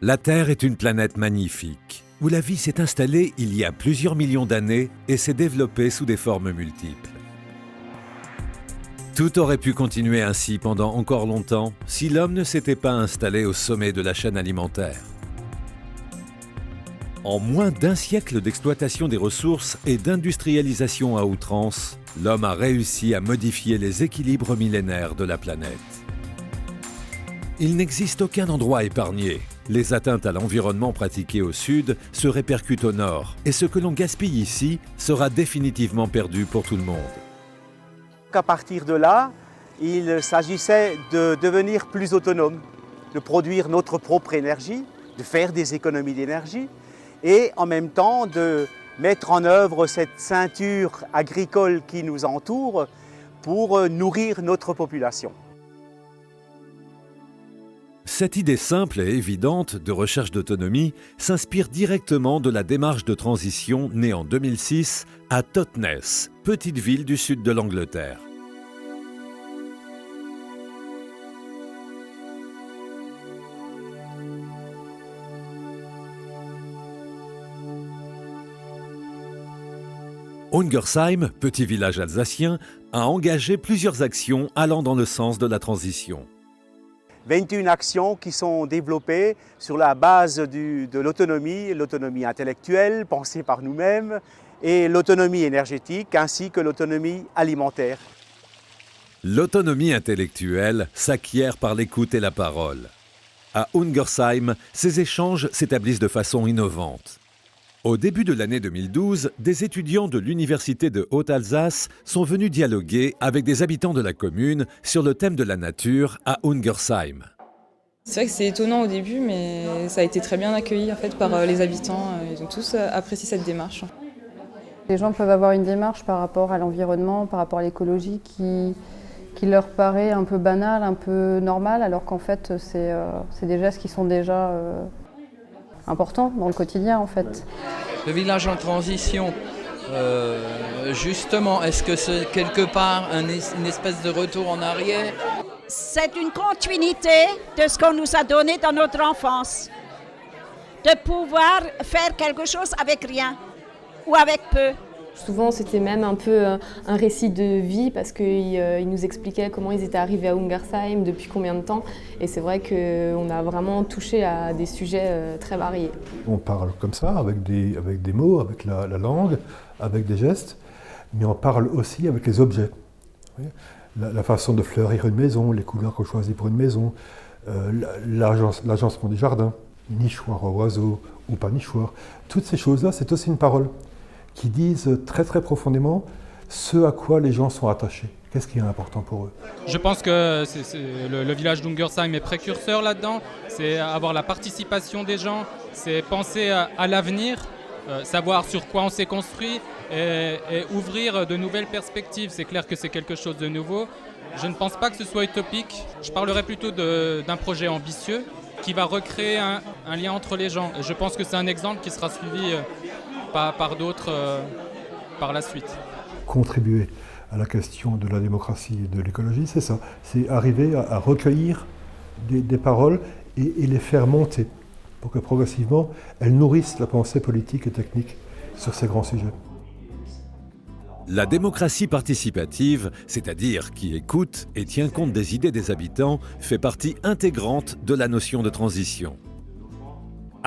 La Terre est une planète magnifique, où la vie s'est installée il y a plusieurs millions d'années et s'est développée sous des formes multiples. Tout aurait pu continuer ainsi pendant encore longtemps si l'homme ne s'était pas installé au sommet de la chaîne alimentaire. En moins d'un siècle d'exploitation des ressources et d'industrialisation à outrance, l'homme a réussi à modifier les équilibres millénaires de la planète. Il n'existe aucun endroit épargné. Les atteintes à l'environnement pratiquées au sud se répercutent au nord, et ce que l'on gaspille ici sera définitivement perdu pour tout le monde. À partir de là, il s'agissait de devenir plus autonome, de produire notre propre énergie, de faire des économies d'énergie et en même temps de mettre en œuvre cette ceinture agricole qui nous entoure pour nourrir notre population. Cette idée simple et évidente de recherche d'autonomie s'inspire directement de la démarche de transition née en 2006 à Totnes, petite ville du sud de l'Angleterre. Ungersheim, petit village alsacien, a engagé plusieurs actions allant dans le sens de la transition. 21 actions qui sont développées sur la base de l'autonomie intellectuelle pensée par nous-mêmes et l'autonomie énergétique ainsi que l'autonomie alimentaire. L'autonomie intellectuelle s'acquiert par l'écoute et la parole. À Ungersheim, ces échanges s'établissent de façon innovante. Au début de l'année 2012, des étudiants de l'Université de Haute-Alsace sont venus dialoguer avec des habitants de la commune sur le thème de la nature à Ungersheim. C'est vrai que c'est étonnant au début, mais ça a été très bien accueilli en fait, par les habitants. Ils ont tous apprécié cette démarche. Les gens peuvent avoir une démarche par rapport à l'environnement, par rapport à l'écologie qui leur paraît un peu banale, un peu normale, alors qu'en fait c'est des gestes qui sont déjà importants dans le quotidien en fait. Le village en transition, justement, est-ce que c'est quelque part une espèce de retour en arrière ? C'est une continuité de ce qu'on nous a donné dans notre enfance, de pouvoir faire quelque chose avec rien ou avec peu. Souvent, c'était même un peu un récit de vie parce qu'ils nous expliquaient comment ils étaient arrivés à Ungersheim, depuis combien de temps. Et c'est vrai qu'on a vraiment touché à des sujets très variés. On parle comme ça, avec des mots, avec la langue, avec des gestes, mais on parle aussi avec les objets. La façon de fleurir une maison, les couleurs qu'on choisit pour une maison, l'agencement du jardin, nichoir aux oiseaux ou pas nichoir. Toutes ces choses-là, c'est aussi une parole qui disent très très profondément ce à quoi les gens sont attachés. Qu'est-ce qui est important pour eux ? Je pense que le village d'Ungersheim est précurseur là-dedans. C'est avoir la participation des gens, c'est penser à l'avenir, savoir sur quoi on s'est construit et ouvrir de nouvelles perspectives. C'est clair que c'est quelque chose de nouveau. Je ne pense pas que ce soit utopique. Je parlerais plutôt d'un projet ambitieux qui va recréer un lien entre les gens. Et je pense que c'est un exemple qui sera suivi par d'autres par la suite. Contribuer à la question de la démocratie et de l'écologie, c'est ça. C'est arriver à recueillir des paroles et les faire monter pour que progressivement elles nourrissent la pensée politique et technique sur ces grands sujets. La démocratie participative, c'est-à-dire qui écoute et tient compte des idées des habitants, fait partie intégrante de la notion de transition.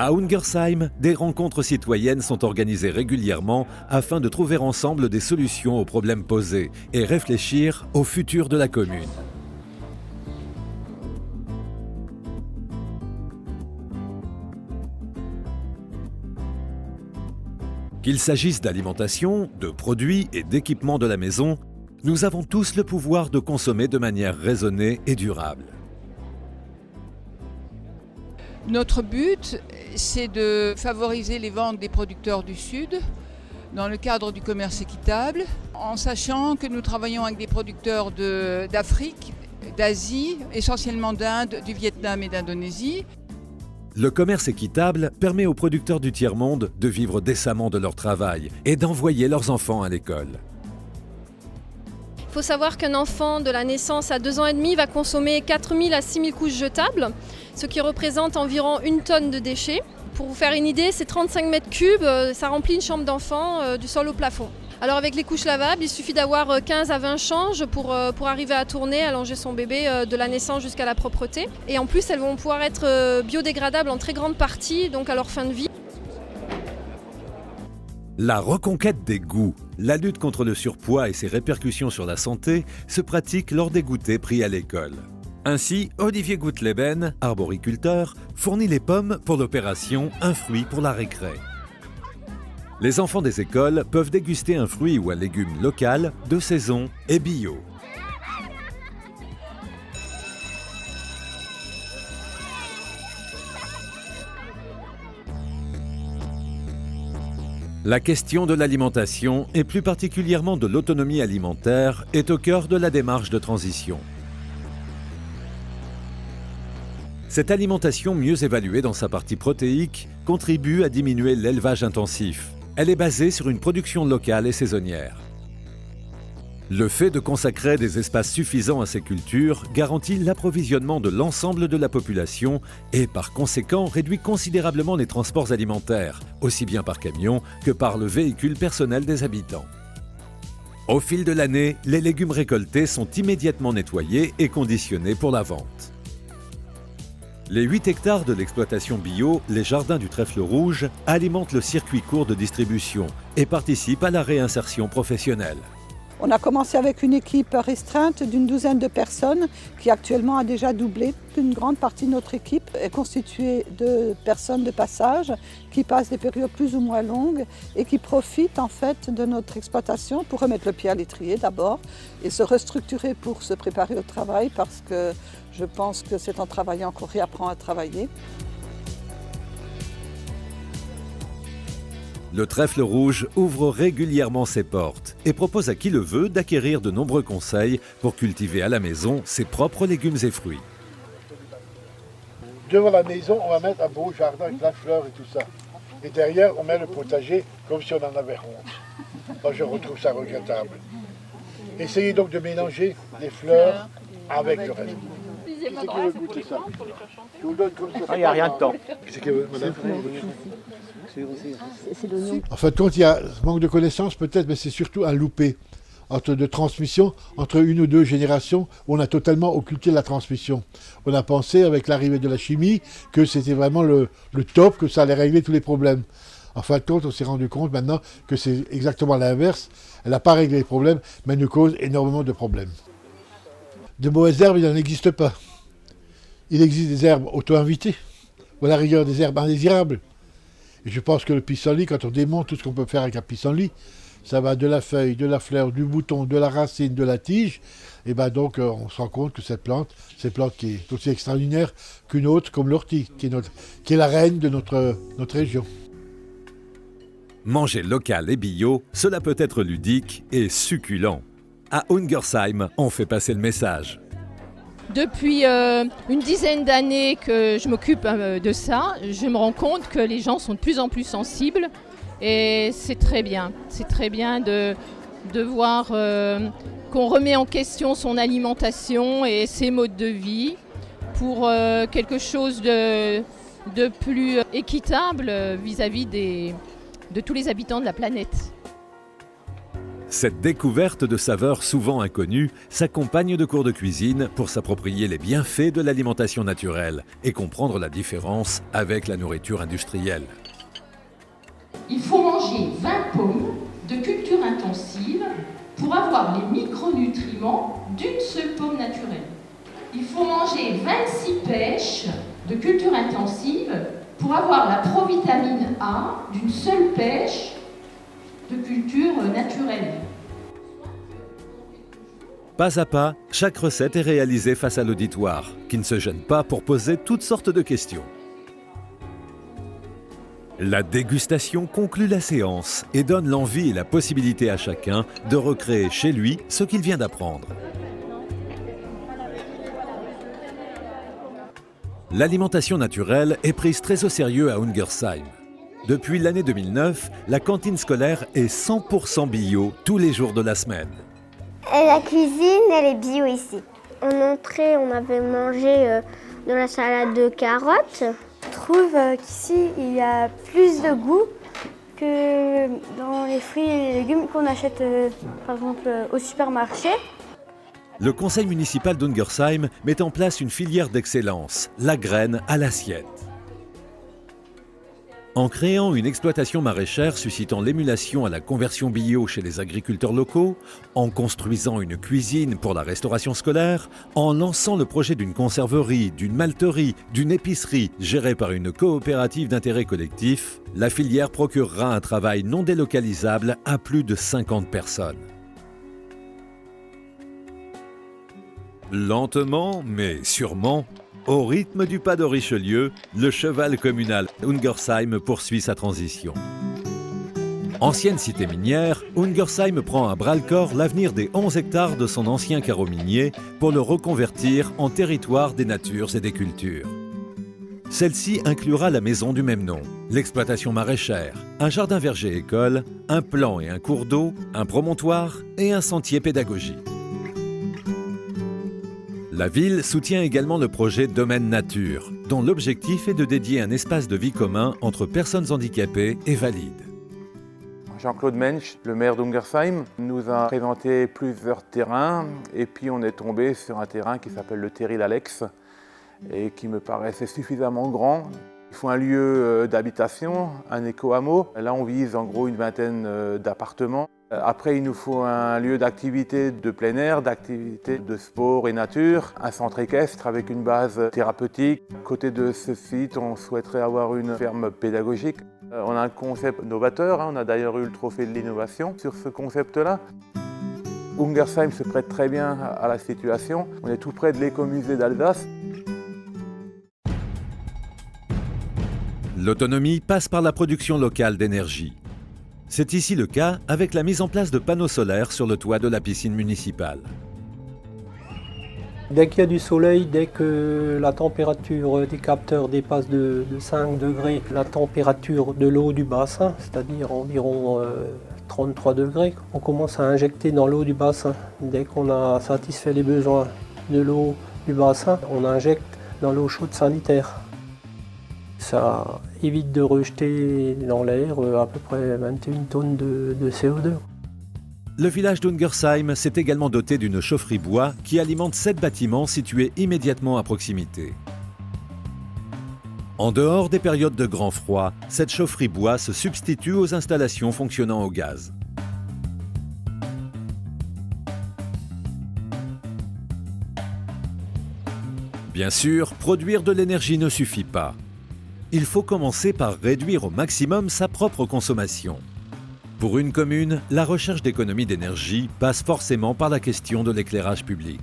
À Ungersheim, des rencontres citoyennes sont organisées régulièrement afin de trouver ensemble des solutions aux problèmes posés et réfléchir au futur de la commune. Qu'il s'agisse d'alimentation, de produits et d'équipements de la maison, nous avons tous le pouvoir de consommer de manière raisonnée et durable. Notre but, c'est de favoriser les ventes des producteurs du Sud dans le cadre du commerce équitable, en sachant que nous travaillons avec des producteurs d'Afrique, d'Asie, essentiellement d'Inde, du Vietnam et d'Indonésie. Le commerce équitable permet aux producteurs du tiers-monde de vivre décemment de leur travail et d'envoyer leurs enfants à l'école. Il faut savoir qu'un enfant de la naissance à 2 ans et demi va consommer 4000 à 6000 couches jetables, ce qui représente environ 1 tonne de déchets. Pour vous faire une idée, c'est 35 mètres cubes, ça remplit une chambre d'enfant du sol au plafond. Alors avec les couches lavables, il suffit d'avoir 15 à 20 changes pour arriver à tourner, à longer son bébé de la naissance jusqu'à la propreté. Et en plus, elles vont pouvoir être biodégradables en très grande partie, donc à leur fin de vie. La reconquête des goûts, la lutte contre le surpoids et ses répercussions sur la santé se pratique lors des goûters pris à l'école. Ainsi, Olivier Goutleben, arboriculteur, fournit les pommes pour l'opération Un fruit pour la récré. Les enfants des écoles peuvent déguster un fruit ou un légume local, de saison et bio. La question de l'alimentation, et plus particulièrement de l'autonomie alimentaire, est au cœur de la démarche de transition. Cette alimentation mieux évaluée dans sa partie protéique contribue à diminuer l'élevage intensif. Elle est basée sur une production locale et saisonnière. Le fait de consacrer des espaces suffisants à ces cultures garantit l'approvisionnement de l'ensemble de la population et par conséquent réduit considérablement les transports alimentaires, aussi bien par camion que par le véhicule personnel des habitants. Au fil de l'année, les légumes récoltés sont immédiatement nettoyés et conditionnés pour la vente. Les 8 hectares de l'exploitation bio, les Jardins du Trèfle Rouge, alimentent le circuit court de distribution et participent à la réinsertion professionnelle. On a commencé avec une équipe restreinte d'une douzaine de personnes qui actuellement a déjà doublé. Une grande partie de notre équipe est constituée de personnes de passage qui passent des périodes plus ou moins longues et qui profitent en fait de notre exploitation pour remettre le pied à l'étrier d'abord et se restructurer pour se préparer au travail parce que je pense que c'est en travaillant qu'on réapprend à travailler. Le Trèfle Rouge ouvre régulièrement ses portes et propose à qui le veut d'acquérir de nombreux conseils pour cultiver à la maison ses propres légumes et fruits. Devant la maison, on va mettre un beau jardin avec plein de fleurs et tout ça. Et derrière, on met le potager comme si on en avait honte. Moi, je retrouve ça regrettable. Essayez donc de mélanger les fleurs avec le reste. Qui c'est qui veut goûter ça? Je vous donne comme ça. Ah, il n'y a rien de temps. Qui c'est qui veut, madame? En fin de compte, il y a ce manque de connaissances peut-être, mais c'est surtout un loupé de transmission entre une ou deux générations où on a totalement occulté la transmission. On a pensé avec l'arrivée de la chimie que c'était vraiment le top, que ça allait régler tous les problèmes. En fin de compte, on s'est rendu compte maintenant que c'est exactement l'inverse. Elle n'a pas réglé les problèmes, mais elle nous cause énormément de problèmes. De mauvaises herbes, il n'en existe pas. Il existe des herbes auto-invitées, ou à la rigueur des herbes indésirables. Et je pense que le pissenlit, quand on démonte tout ce qu'on peut faire avec un pissenlit, ça va de la feuille, de la fleur, du bouton, de la racine, de la tige. Et bien donc on se rend compte que cette plante qui est aussi extraordinaire qu'une autre, comme l'ortie, qui est la reine de notre région. Manger local et bio, cela peut être ludique et succulent. À Ungersheim, on fait passer le message. Depuis une dizaine d'années que je m'occupe de ça, je me rends compte que les gens sont de plus en plus sensibles et c'est très bien. C'est très bien de voir qu'on remet en question son alimentation et ses modes de vie pour quelque chose de plus équitable vis-à-vis de tous les habitants de la planète. Cette découverte de saveurs souvent inconnues s'accompagne de cours de cuisine pour s'approprier les bienfaits de l'alimentation naturelle et comprendre la différence avec la nourriture industrielle. Il faut manger 20 pommes de culture intensive pour avoir les micronutriments d'une seule pomme naturelle. Il faut manger 26 pêches de culture intensive pour avoir la provitamine A d'une seule pêche de culture naturelle. Pas à pas, chaque recette est réalisée face à l'auditoire, qui ne se gêne pas pour poser toutes sortes de questions. La dégustation conclut la séance et donne l'envie et la possibilité à chacun de recréer chez lui ce qu'il vient d'apprendre. L'alimentation naturelle est prise très au sérieux à Ungersheim. Depuis l'année 2009, la cantine scolaire est 100% bio tous les jours de la semaine. La cuisine, elle est bio ici. En entrée, on avait mangé de la salade de carottes. Je trouve qu'ici, il y a plus de goût que dans les fruits et les légumes qu'on achète par exemple au supermarché. Le conseil municipal d'Ungersheim met en place une filière d'excellence, la graine à l'assiette. En créant une exploitation maraîchère suscitant l'émulation à la conversion bio chez les agriculteurs locaux, en construisant une cuisine pour la restauration scolaire, en lançant le projet d'une conserverie, d'une malterie, d'une épicerie gérée par une coopérative d'intérêt collectif, la filière procurera un travail non délocalisable à plus de 50 personnes. Lentement, mais sûrement, au rythme du pas de Richelieu, le cheval communal Ungersheim poursuit sa transition. Ancienne cité minière, Ungersheim prend à bras-le-corps l'avenir des 11 hectares de son ancien carreau minier pour le reconvertir en territoire des natures et des cultures. Celle-ci inclura la maison du même nom, l'exploitation maraîchère, un jardin verger-école, un plan et un cours d'eau, un promontoire et un sentier pédagogique. La ville soutient également le projet Domaine Nature, dont l'objectif est de dédier un espace de vie commun entre personnes handicapées et valides. Jean-Claude Mensch, le maire d'Ungersheim, nous a présenté plusieurs terrains et puis on est tombé sur un terrain qui s'appelle le Terril Alex et qui me paraissait suffisamment grand. Il faut un lieu d'habitation, un éco-hameau. Là, on vise en gros une vingtaine d'appartements. Après, il nous faut un lieu d'activité de plein air, d'activité de sport et nature, un centre équestre avec une base thérapeutique. À côté de ce site, on souhaiterait avoir une ferme pédagogique. On a un concept novateur, on a d'ailleurs eu le trophée de l'innovation sur ce concept-là. Ungersheim se prête très bien à la situation. On est tout près de l'écomusée d'Alsace. L'autonomie passe par la production locale d'énergie. C'est ici le cas avec la mise en place de panneaux solaires sur le toit de la piscine municipale. Dès qu'il y a du soleil, dès que la température des capteurs dépasse de 5 degrés, la température de l'eau du bassin, c'est-à-dire environ 33 degrés, on commence à injecter dans l'eau du bassin. Dès qu'on a satisfait les besoins de l'eau du bassin, on injecte dans l'eau chaude sanitaire. Ça évite de rejeter dans l'air à peu près 21 tonnes de CO2. Le village d'Ungersheim s'est également doté d'une chaufferie bois qui alimente 7 bâtiments situés immédiatement à proximité. En dehors des périodes de grand froid, cette chaufferie bois se substitue aux installations fonctionnant au gaz. Bien sûr, produire de l'énergie ne suffit pas. Il faut commencer par réduire au maximum sa propre consommation. Pour une commune, la recherche d'économie d'énergie passe forcément par la question de l'éclairage public.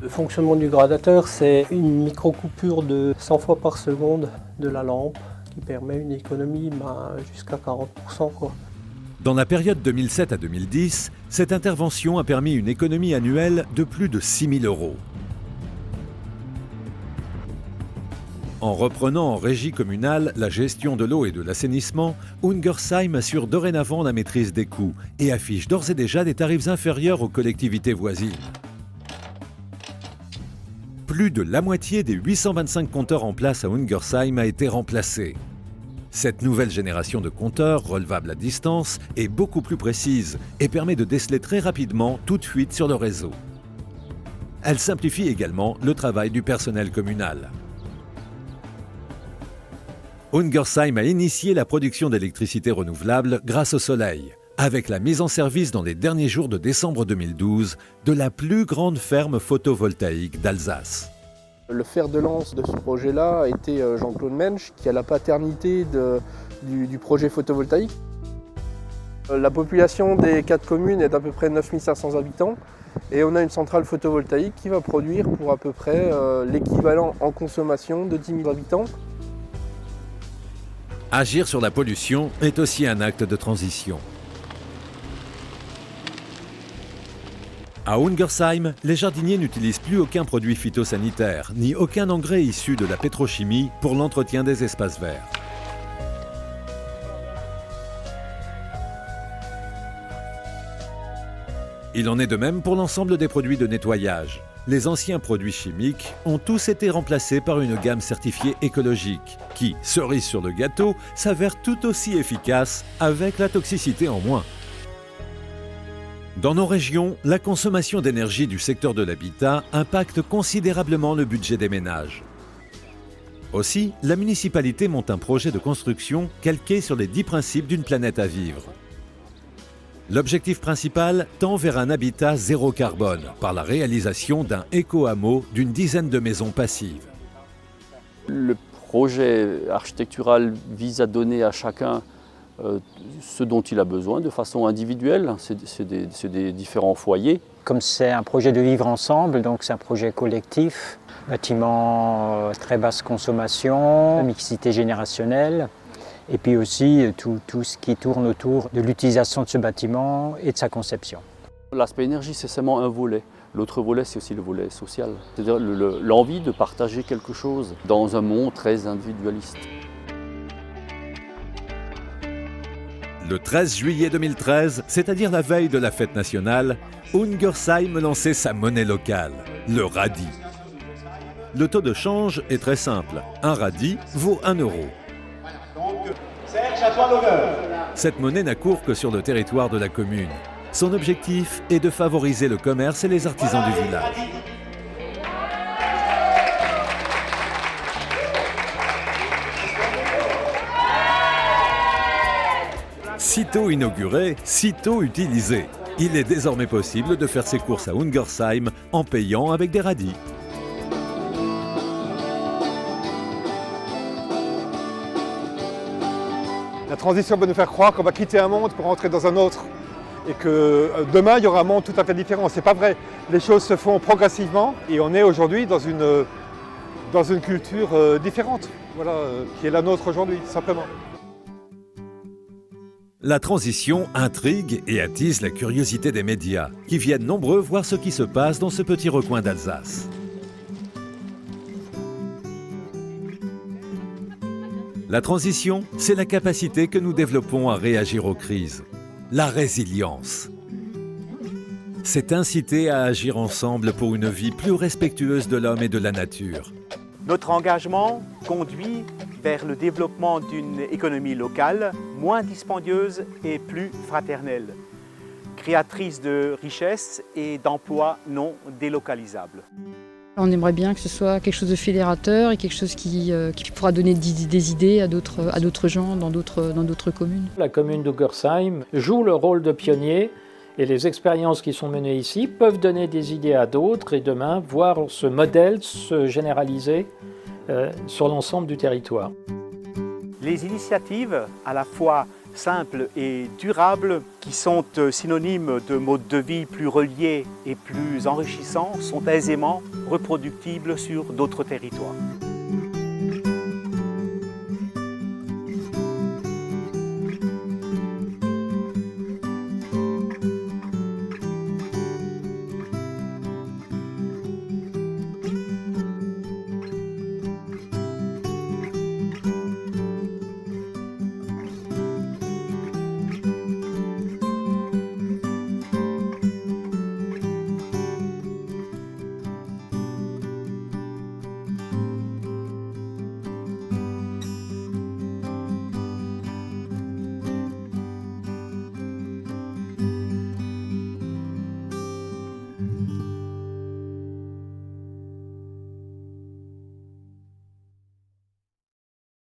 Le fonctionnement du gradateur, c'est une micro-coupure de 100 fois par seconde de la lampe qui permet une économie jusqu'à 40%. Dans la période 2007 à 2010, cette intervention a permis une économie annuelle de plus de 6 000 €. En reprenant en régie communale la gestion de l'eau et de l'assainissement, Ungersheim assure dorénavant la maîtrise des coûts et affiche d'ores et déjà des tarifs inférieurs aux collectivités voisines. Plus de la moitié des 825 compteurs en place à Ungersheim a été remplacée. Cette nouvelle génération de compteurs, relevables à distance, est beaucoup plus précise et permet de déceler très rapidement toute fuite sur le réseau. Elle simplifie également le travail du personnel communal. Ungersheim a initié la production d'électricité renouvelable grâce au soleil, avec la mise en service dans les derniers jours de décembre 2012 de la plus grande ferme photovoltaïque d'Alsace. Le fer de lance de ce projet-là a été Jean-Claude Mensch, qui a la paternité du projet photovoltaïque. La population des 4 communes est d'à peu près 9500 habitants et on a une centrale photovoltaïque qui va produire pour à peu près l'équivalent en consommation de 10 000 habitants. Agir sur la pollution est aussi un acte de transition. À Ungersheim, les jardiniers n'utilisent plus aucun produit phytosanitaire, ni aucun engrais issu de la pétrochimie pour l'entretien des espaces verts. Il en est de même pour l'ensemble des produits de nettoyage. Les anciens produits chimiques ont tous été remplacés par une gamme certifiée écologique qui, cerise sur le gâteau, s'avère tout aussi efficace avec la toxicité en moins. Dans nos régions, la consommation d'énergie du secteur de l'habitat impacte considérablement le budget des ménages. Aussi, la municipalité monte un projet de construction calqué sur les 10 principes d'une planète à vivre. L'objectif principal tend vers un habitat zéro carbone par la réalisation d'un éco-hameau d'une dizaine de maisons passives. Le projet architectural vise à donner à chacun ce dont il a besoin de façon individuelle. C'est des différents foyers. Comme c'est un projet de vivre ensemble, donc c'est un projet collectif, bâtiment très basse consommation, mixité générationnelle, et puis aussi tout ce qui tourne autour de l'utilisation de ce bâtiment et de sa conception. L'aspect énergie, c'est seulement un volet. L'autre volet, c'est aussi le volet social. C'est-à-dire l'envie de partager quelque chose dans un monde très individualiste. Le 13 juillet 2013, c'est-à-dire la veille de la fête nationale, Ungersheim lançait sa monnaie locale, le radis. Le taux de change est très simple. Un radis vaut 1 €. Cette monnaie n'a cours que sur le territoire de la commune. Son objectif est de favoriser le commerce et les artisans du village. Sitôt inauguré, sitôt utilisé. Il est désormais possible de faire ses courses à Ungersheim en payant avec des radis. La transition va nous faire croire qu'on va quitter un monde pour entrer dans un autre. Et que demain, il y aura un monde tout à fait différent. C'est pas vrai. Les choses se font progressivement et on est aujourd'hui dans une culture différente, voilà, qui est la nôtre aujourd'hui, simplement. La transition intrigue et attise la curiosité des médias, qui viennent nombreux voir ce qui se passe dans ce petit recoin d'Alsace. La transition, c'est la capacité que nous développons à réagir aux crises. La résilience. C'est inciter à agir ensemble pour une vie plus respectueuse de l'homme et de la nature. Notre engagement conduit vers le développement d'une économie locale moins dispendieuse et plus fraternelle, créatrice de richesses et d'emplois non délocalisables. On aimerait bien que ce soit quelque chose de fédérateur et quelque chose qui pourra donner des idées à d'autres gens dans d'autres communes. La commune d'Ungersheim joue le rôle de pionnier et les expériences qui sont menées ici peuvent donner des idées à d'autres et demain voir ce modèle se généraliser sur l'ensemble du territoire. Les initiatives à la fois simples et durables, qui sont synonymes de modes de vie plus reliés et plus enrichissants, sont aisément reproductibles sur d'autres territoires.